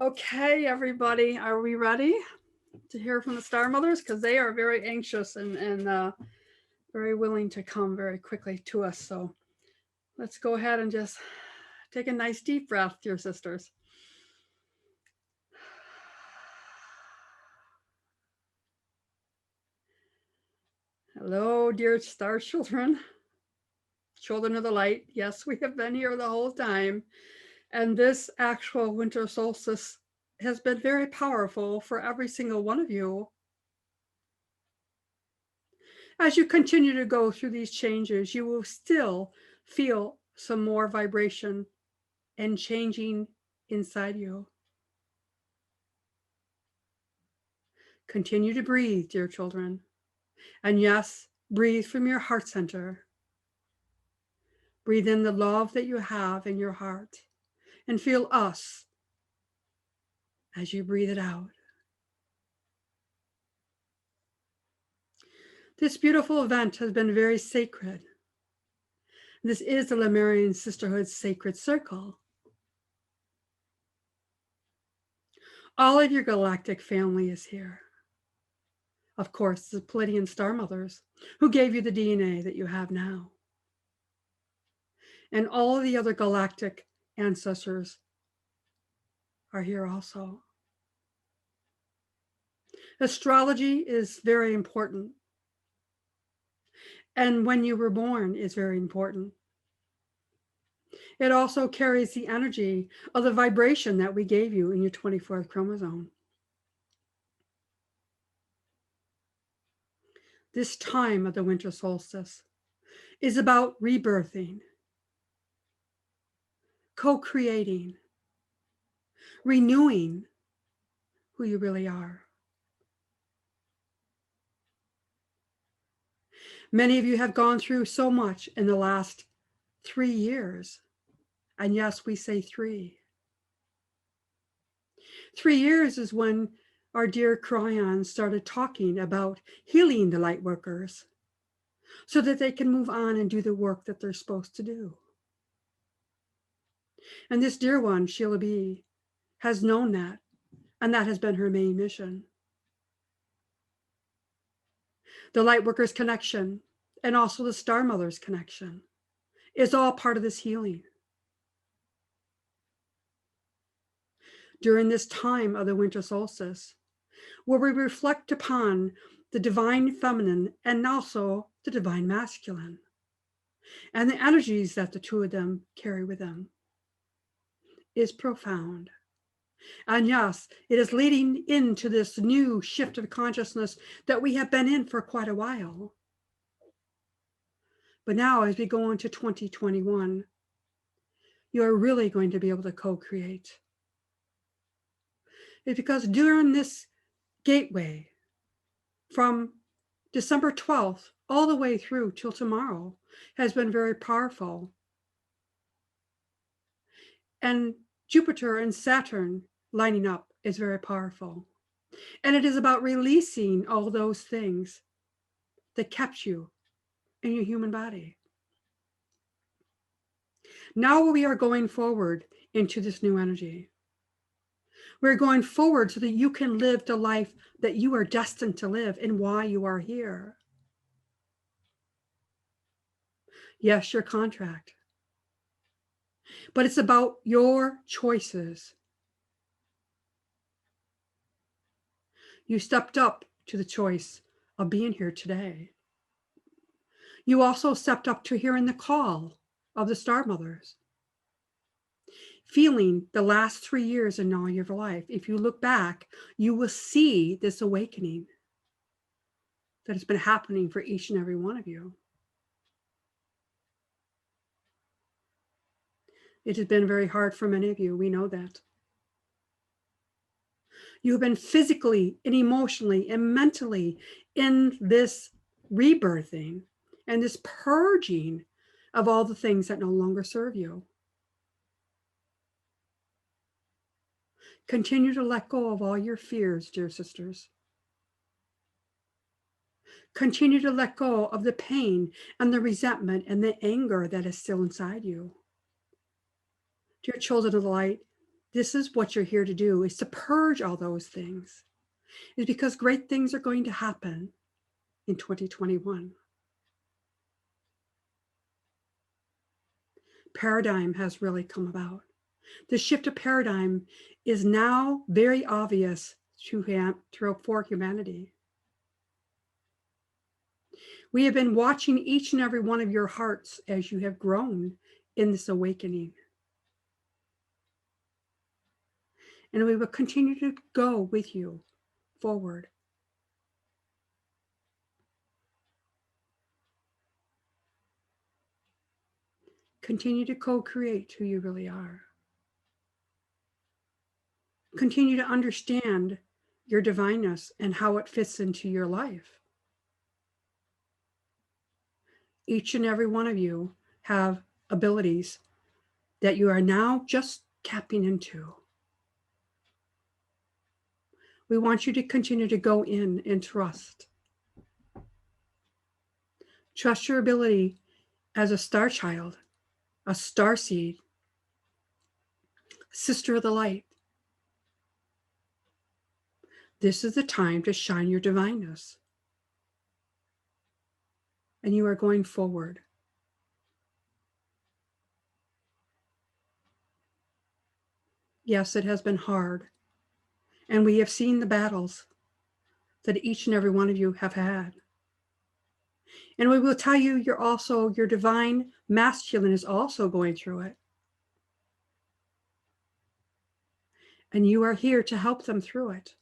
Okay, everybody, are we ready to hear from the Star Mothers? Because they are very anxious and very willing to come very quickly to us. So let's go ahead and just take a nice deep breath, dear sisters. Hello, dear star children, children of the light. Yes, we have been here the whole time. And this actual winter solstice has been very powerful for every single one of you. As you continue to go through these changes, you will still feel some more vibration and changing inside you. Continue to breathe, dear children. And yes, breathe from your heart center. Breathe in the love that you have in your heart and feel us as you breathe it out. This beautiful event has been very sacred. This is the Lemurian Sisterhood's sacred circle. All of your galactic family is here. Of course, the Pleiadian star mothers who gave you the DNA that you have now. And all of the other galactic ancestors are here also. Astrology is very important. And when you were born is very important. It also carries the energy of the vibration that we gave you in your 24th chromosome. This time of the winter solstice is about rebirthing, co-creating, renewing who you really are. Many of you have gone through so much in the last 3 years. And yes, we say 3. 3 years is when our dear Cryon started talking about healing the light workers so that they can move on and do the work that they're supposed to do. And this dear one, Sheila B, has known that, and that has been her main mission. The light workers connection and also the star mothers connection is all part of this healing. During this time of the winter solstice, where we reflect upon the divine feminine and also the divine masculine, and the energies that the two of them carry with them, is profound. And yes, it is leading into this new shift of consciousness that we have been in for quite a while. But now, as we go into 2021, you are really going to be able to co-create. It's because during this gateway, from December 12th all the way through till tomorrow, has been very powerful. And Jupiter and Saturn lining up is very powerful. And it is about releasing all those things that kept you in your human body. Now we are going forward into this new energy. We're going forward so that you can live the life that you are destined to live and why you are here. Yes, your contract. But it's about your choices. You stepped up to the choice of being here today. You also stepped up to hearing the call of the star mothers. Feeling the last 3 years in all your life. If you look back, you will see this awakening that has been happening for each and every one of you. It has been very hard for many of you. We know that. You have been physically and emotionally and mentally in this rebirthing and this purging of all the things that no longer serve you. Continue to let go of all your fears, dear sisters. Continue to let go of the pain and the resentment and the anger that is still inside you. Dear children of the light, This is what you're here to do, is to purge all those things. Is because great things are going to happen in 2021. Paradigm has really come about. The shift of paradigm is now very obvious for humanity. We have been watching each and every one of your hearts as you have grown in this awakening. And we will continue to go with you forward. Continue to co-create who you really are. Continue to understand your divineness and how it fits into your life. Each and every one of you have abilities that you are now just tapping into. We want you to continue to go in and trust. Trust your ability as a star child, a star seed, sister of the light. This is the time to shine your divineness. And you are going forward. Yes, it has been hard. And we have seen the battles that each and every one of you have had. And we will tell you, your divine masculine is also going through it. And you are here to help them through it.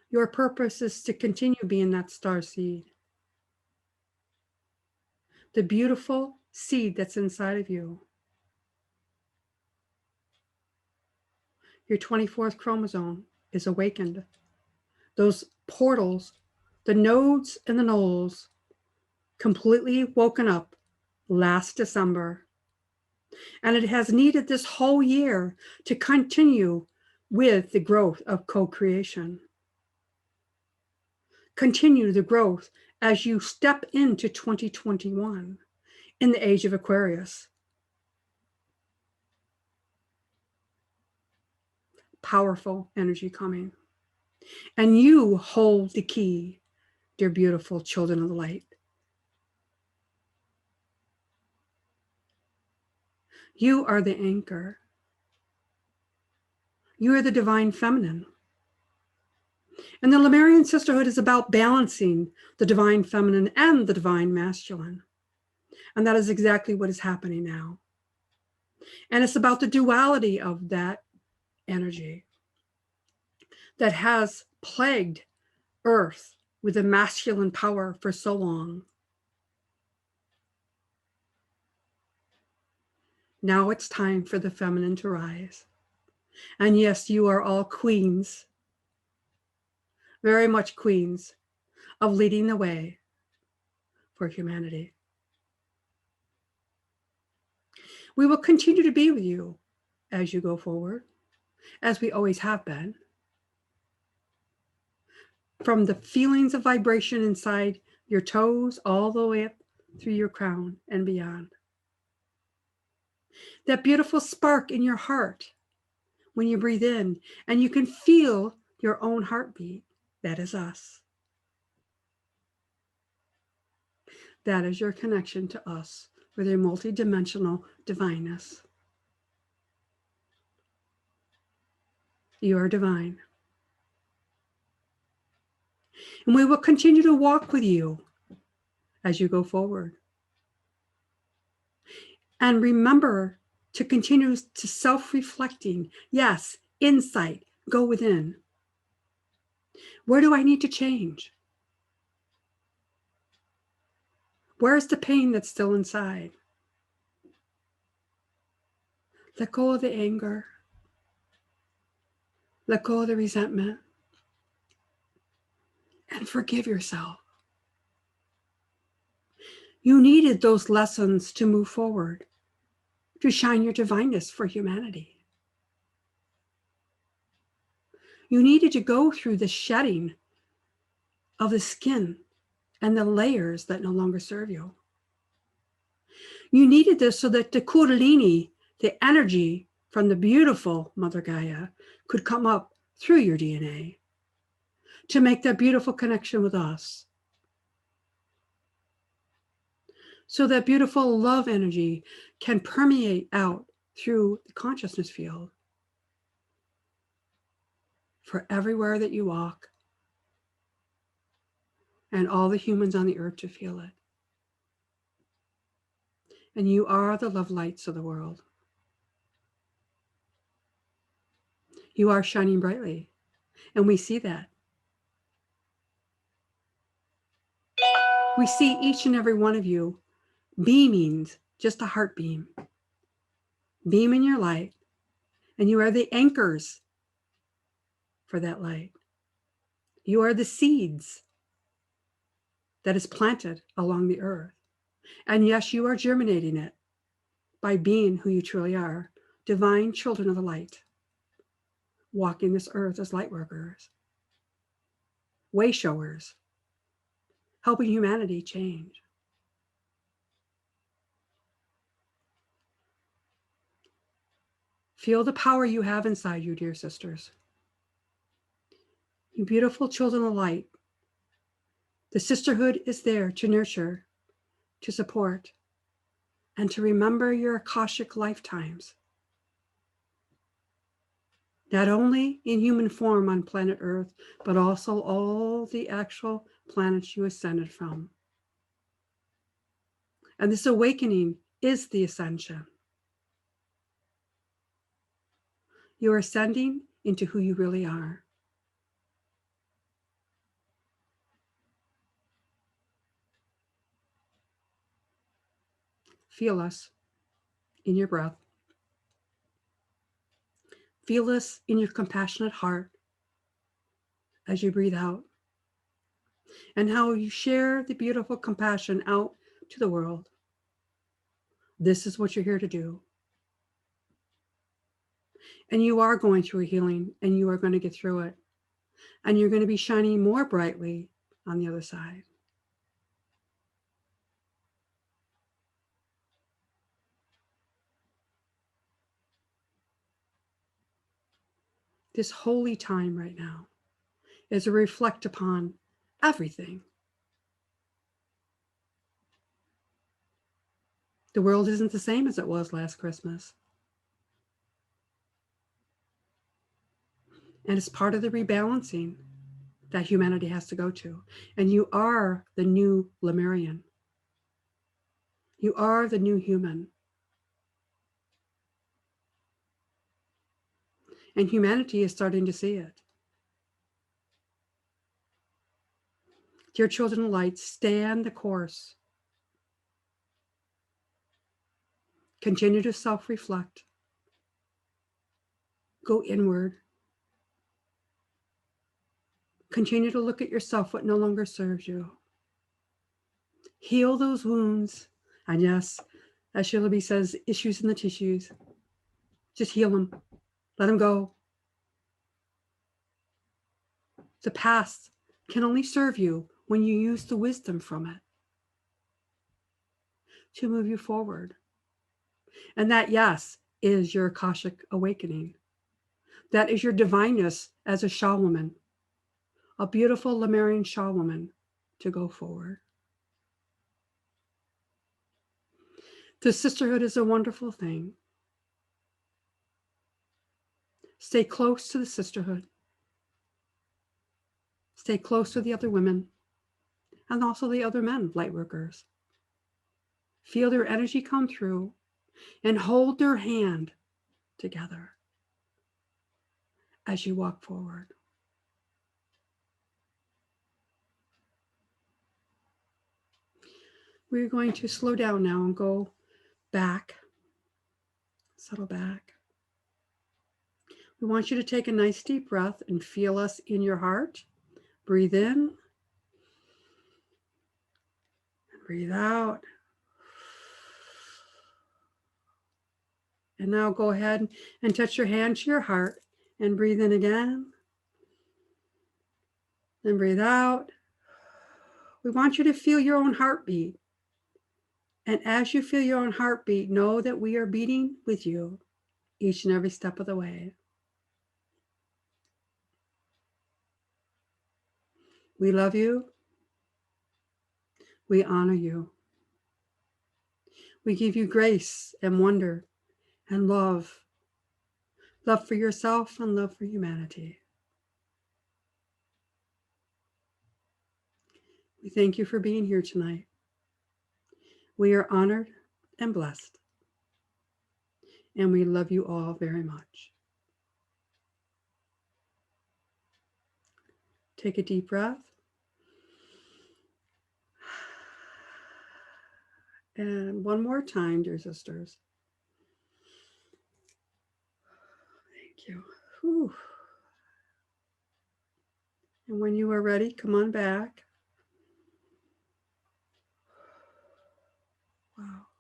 Your purpose is to continue being that star seed. The beautiful seed that's inside of you. Your 24th chromosome is awakened. Those portals, the nodes and the nulls, completely woken up last December. And it has needed this whole year to continue with the growth of co-creation. Continue the growth as you step into 2021 in the age of Aquarius. Powerful energy coming. And you hold the key, dear beautiful children of the light. You are the anchor. You are the divine feminine. And the Lemurian Sisterhood is about balancing the divine feminine and the divine masculine. And that is exactly what is happening now. And it's about the duality of that energy that has plagued Earth with a masculine power for so long. Now it's time for the feminine to rise. And yes, you are all queens, very much queens, of leading the way for humanity. We will continue to be with you as you go forward, as we always have been. From the feelings of vibration inside your toes all the way up through your crown and beyond. That beautiful spark in your heart when you breathe in and you can feel your own heartbeat. That is us. That is your connection to us with your multidimensional divineness. You are divine. And we will continue to walk with you as you go forward. And remember to continue to self-reflecting. Yes, insight, go within. Where do I need to change? Where is the pain that's still inside? Let go of the anger. Let go of the resentment. And forgive yourself. You needed those lessons to move forward, to shine your divineness for humanity. You needed to go through the shedding of the skin and the layers that no longer serve you. You needed this so that the Kundalini, the energy from the beautiful Mother Gaia, could come up through your DNA to make that beautiful connection with us. So that beautiful love energy can permeate out through the consciousness field for everywhere that you walk and all the humans on the earth to feel it. And you are the love lights of the world. You are shining brightly, and we see that. We see each and every one of you beaming, just a heart beam. Beam in your light, and you are the anchors for that light. You are the seeds that is planted along the earth. And yes, you are germinating it by being who you truly are, divine children of the light, walking this earth as light workers, way showers, helping humanity change. Feel the power you have inside you, dear sisters. You beautiful children of light. The sisterhood is there to nurture, to support, and to remember your Akashic lifetimes. Not only in human form on planet Earth, but also all the actual planets you ascended from. And this awakening is the ascension. You are ascending into who you really are. Feel us in your breath. Feel us in your compassionate heart as you breathe out, and how you share the beautiful compassion out to the world. This is what you're here to do. And you are going through a healing, and you are going to get through it. And you're going to be shining more brightly on the other side. This holy time right now is to reflect upon everything. The world isn't the same as it was last Christmas. And it's part of the rebalancing that humanity has to go to. And you are the new Lemurian. You are the new human. And humanity is starting to see it. Dear children of light, stand the course. Continue to self-reflect. Go inward. Continue to look at yourself, what no longer serves you. Heal those wounds. And yes, as Sheila B says, issues in the tissues. Just heal them. Let them go. The past can only serve you when you use the wisdom from it to move you forward. And that, yes, is your Akashic awakening. That is your divineness as a Shaw woman, a beautiful Lemurian Shaw woman to go forward. The sisterhood is a wonderful thing. Stay close to the sisterhood. Stay close to the other women and also the other men, light workers. Feel their energy come through and hold their hand together as you walk forward. We're going to slow down now and go back, settle back. We want you to take a nice deep breath and feel us in your heart. Breathe in, breathe out. And now go ahead and touch your hand to your heart and breathe in again. Then breathe out. We want you to feel your own heartbeat And as you feel your own heartbeat, know that we are beating with you each and every step of the way. We love you. We honor you. We give you grace and wonder and love. Love for yourself and love for humanity. We thank you for being here tonight. We are honored and blessed. And we love you all very much. Take a deep breath. And one more time, dear sisters. Thank you. Whew. And when you are ready, come on back. Wow.